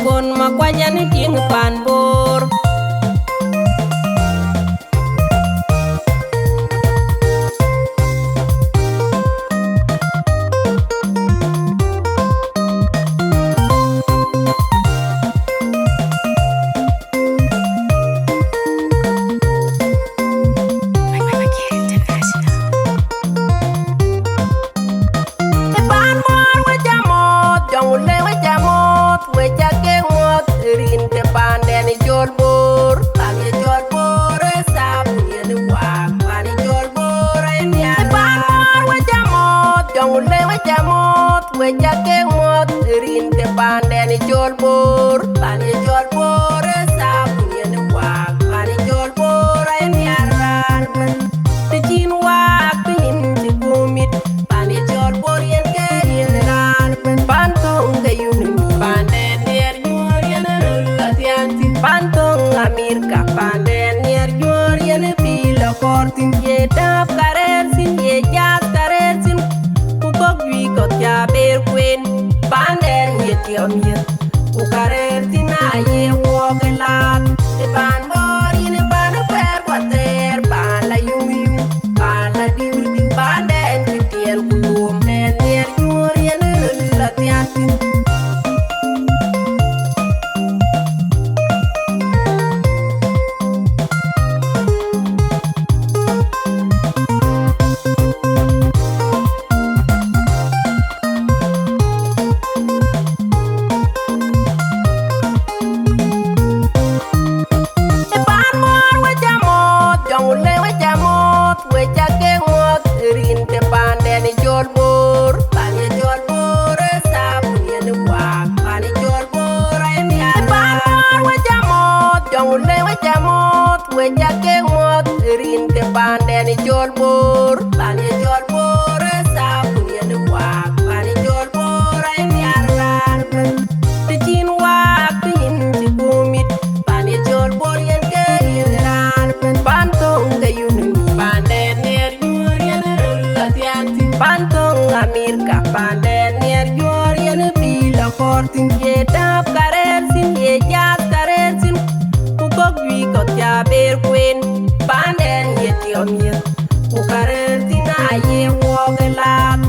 kon ma kwanya ni ting pan bor. Rinke Paan deni jol bor, pani jol bor Thabuun yenne Waak, pani jol bor yenne Paan mor wajamot, jongule wajamot, wajake mot. Rinke Paan deni jol bor, pani jol bor Thabuun yenne Waak, pani jol bor yenne Rinke. Tijin Waak pinin tikumit, pani jol bor yenne Rinke. Pantong gayuni Paan deni Pantong Amerika panden yer jor yene pila kortin ye tap karer sin ye jazz karer sin ukok wi kot ya ber kwen panden ye tiomye ukarer tin aye wogelat te pan bor yene pan per kwater pan la yum pan la diu panden ye tiel kulum nen yer jor yene la tiatin. Rinke Paan deni jol bor, pani jol bor Thabuun yenne Waak, pani jol bor yenne Paan mor wajamot, jongule wajamot, wajake mot. Rinke Paan deni jol bor, pani jol bor Thabuun yenne Waak, pani jol bor yenne Rinke. Tijin Waak pinin tikumit, pani jol bor yenne Rinke. Pantong gayuni Paan deni Pantong Amerika panden yer jor yene pila kortin ye tap karer sin ye jazz karer sin ukok wi kot ya ber kwen panden ye tiomye ukarer tin aye wogelat